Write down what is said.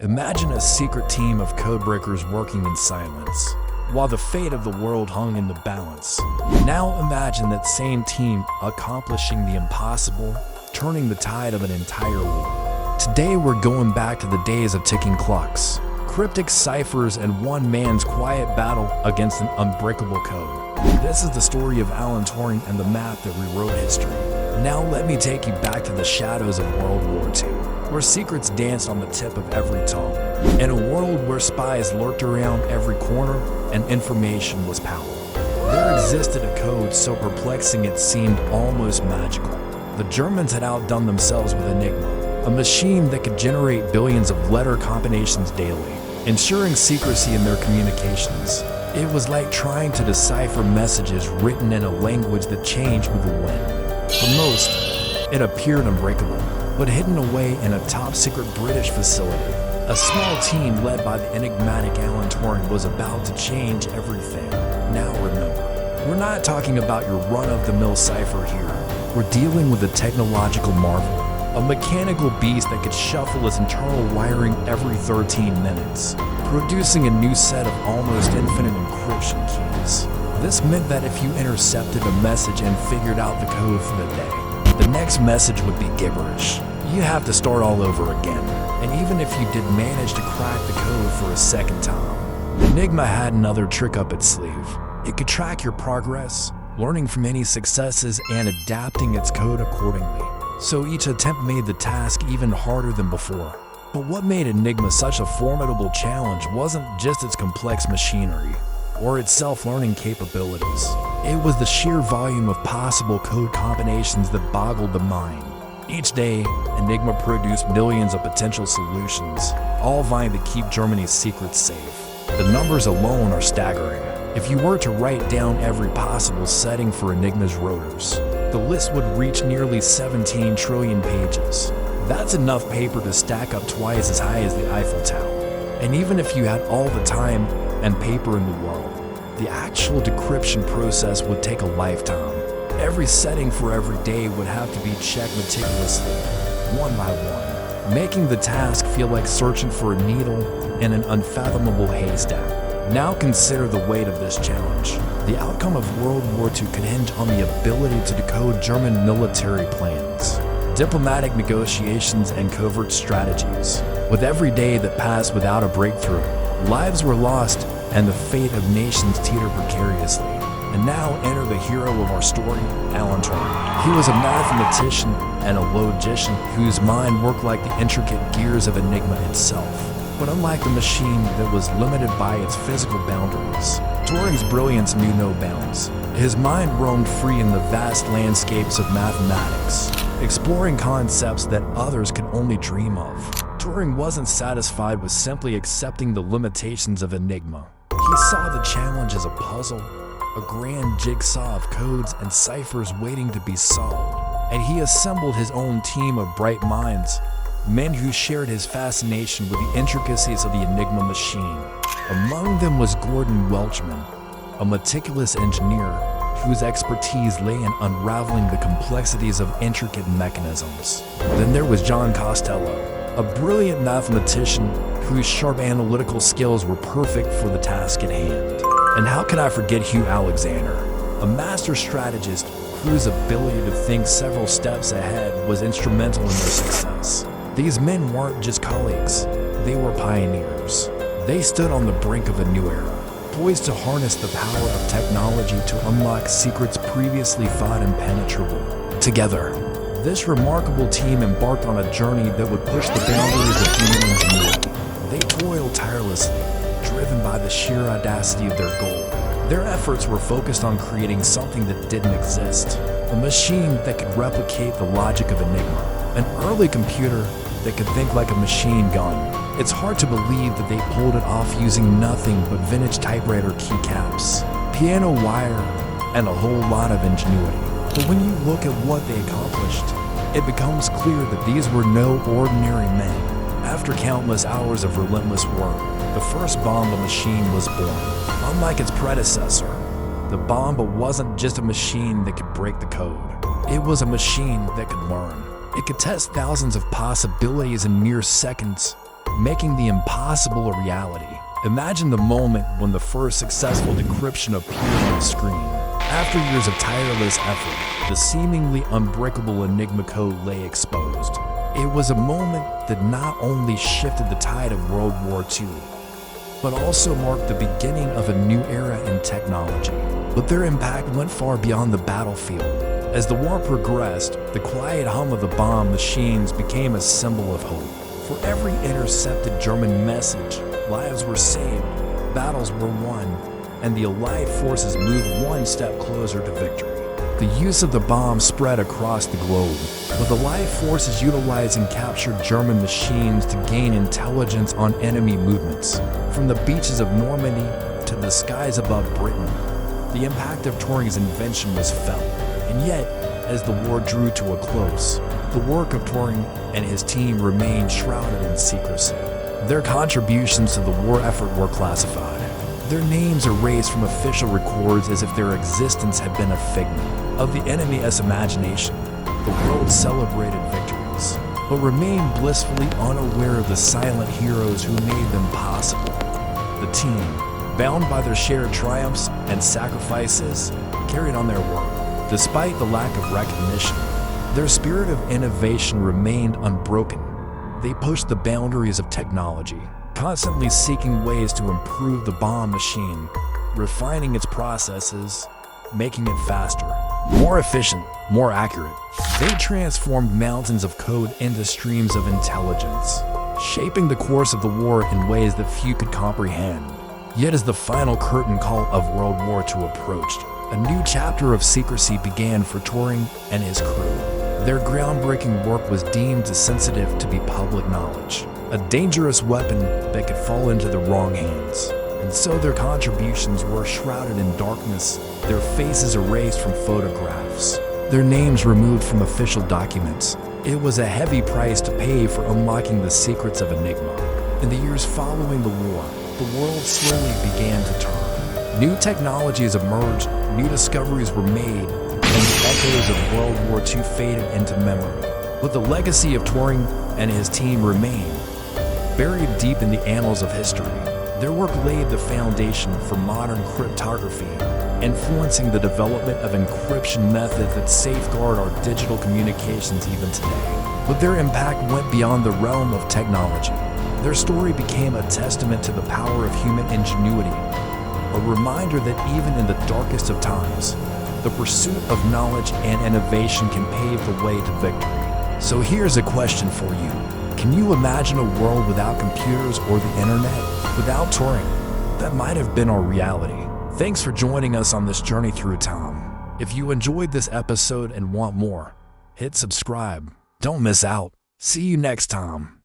Imagine a secret team of codebreakers working in silence, while the fate of the world hung in the balance. Now imagine that same team accomplishing the impossible, turning the tide of an entire war. Today we're going back to the days of ticking clocks, cryptic ciphers, and one man's quiet battle against an unbreakable code. This is the story of Alan Turing and the math that rewrote history. Now let me take you back to the shadows of World War II, where secrets danced on the tip of every tongue. In a world where spies lurked around every corner and information was power, there existed a code so perplexing it seemed almost magical. The Germans had outdone themselves with Enigma, a machine that could generate billions of letter combinations daily, ensuring secrecy in their communications. It was like trying to decipher messages written in a language that changed with the wind. For most, it appeared unbreakable, but hidden away in a top-secret British facility, a small team led by the enigmatic Alan Turing was about to change everything. Now remember, we're not talking about your run-of-the-mill cipher here. We're dealing with a technological marvel, a mechanical beast that could shuffle its internal wiring every 13 minutes, producing a new set of almost infinite encryption keys. This meant that if you intercepted a message and figured out the code for the day, the next message would be gibberish. You have to start all over again. And even if you did manage to crack the code for a second time, Enigma had another trick up its sleeve. It could track your progress, learning from any successes and adapting its code accordingly. So each attempt made the task even harder than before. But what made Enigma such a formidable challenge wasn't just its complex machinery or its self-learning capabilities. It was the sheer volume of possible code combinations that boggled the mind. Each day, Enigma produced millions of potential solutions, all vying to keep Germany's secrets safe. The numbers alone are staggering. If you were to write down every possible setting for Enigma's rotors, the list would reach nearly 17 trillion pages. That's enough paper to stack up twice as high as the Eiffel Tower. And even if you had all the time and paper in the world, the actual decryption process would take a lifetime. Every setting for every day would have to be checked meticulously, one by one, making the task feel like searching for a needle in an unfathomable haystack. Now consider the weight of this challenge. The outcome of World War II could hinge on the ability to decode German military plans, diplomatic negotiations, and covert strategies. With every day that passed without a breakthrough, lives were lost and the fate of nations teetered precariously. And now enter the hero of our story, Alan Turing. He was a mathematician and a logician whose mind worked like the intricate gears of Enigma itself. But unlike the machine that was limited by its physical boundaries, Turing's brilliance knew no bounds. His mind roamed free in the vast landscapes of mathematics, exploring concepts that others could only dream of. Turing wasn't satisfied with simply accepting the limitations of Enigma. He saw the challenge as a puzzle, a grand jigsaw of codes and ciphers waiting to be solved. And he assembled his own team of bright minds, men who shared his fascination with the intricacies of the Enigma machine. Among them was Gordon Welchman, a meticulous engineer whose expertise lay in unraveling the complexities of intricate mechanisms. Then there was John Costello, a brilliant mathematician whose sharp analytical skills were perfect for the task at hand. And how could I forget Hugh Alexander, a master strategist whose ability to think several steps ahead was instrumental in their success. These men weren't just colleagues, they were pioneers. They stood on the brink of a new era, poised to harness the power of technology to unlock secrets previously thought impenetrable. Together, this remarkable team embarked on a journey that would push the boundaries of human ingenuity. They toiled tirelessly, driven by the sheer audacity of their goal. Their efforts were focused on creating something that didn't exist, a machine that could replicate the logic of Enigma, an early computer that could think like a machine gun. It's hard to believe that they pulled it off using nothing but vintage typewriter keycaps, piano wire, and a whole lot of ingenuity. But when you look at what they accomplished, it becomes clear that these were no ordinary men. After countless hours of relentless work, the first Bomba machine was born. Unlike its predecessor, the Bomba wasn't just a machine that could break the code. It was a machine that could learn. It could test thousands of possibilities in mere seconds, making the impossible a reality. Imagine the moment when the first successful decryption appeared on the screen. After years of tireless effort, the seemingly unbreakable Enigma code lay exposed. It was a moment that not only shifted the tide of World War II, but also marked the beginning of a new era in technology. But their impact went far beyond the battlefield. As the war progressed, the quiet hum of the bomb machines became a symbol of hope. For every intercepted German message, lives were saved, battles were won, and the Allied forces moved one step closer to victory. The use of the bomb spread across the globe, with Allied forces utilizing captured German machines to gain intelligence on enemy movements. From the beaches of Normandy to the skies above Britain, the impact of Turing's invention was felt. And yet, as the war drew to a close, the work of Turing and his team remained shrouded in secrecy. Their contributions to the war effort were classified. Their names erased from official records as if their existence had been a figment of the enemy's imagination. The world celebrated victories, but remained blissfully unaware of the silent heroes who made them possible. The team, bound by their shared triumphs and sacrifices, carried on their work. Despite the lack of recognition, their spirit of innovation remained unbroken. They pushed the boundaries of technology, constantly seeking ways to improve the bomb machine, refining its processes, making it faster, more efficient, more accurate. They transformed mountains of code into streams of intelligence, shaping the course of the war in ways that few could comprehend. Yet as the final curtain call of World War II approached, a new chapter of secrecy began for Turing and his crew. Their groundbreaking work was deemed too sensitive to be public knowledge, a dangerous weapon that could fall into the wrong hands. And so their contributions were shrouded in darkness, their faces erased from photographs, their names removed from official documents. It was a heavy price to pay for unlocking the secrets of Enigma. In the years following the war, the world slowly began to turn. New technologies emerged, new discoveries were made, and the echoes of World War II faded into memory. But the legacy of Turing and his team remained, buried deep in the annals of history. Their work laid the foundation for modern cryptography, influencing the development of encryption methods that safeguard our digital communications even today. But their impact went beyond the realm of technology. Their story became a testament to the power of human ingenuity, a reminder that even in the darkest of times, the pursuit of knowledge and innovation can pave the way to victory. So here's a question for you. Can you imagine a world without computers or the internet? Without Turing? That might have been our reality. Thanks for joining us on this journey through time. If you enjoyed this episode and want more, hit subscribe. Don't miss out. See you next time.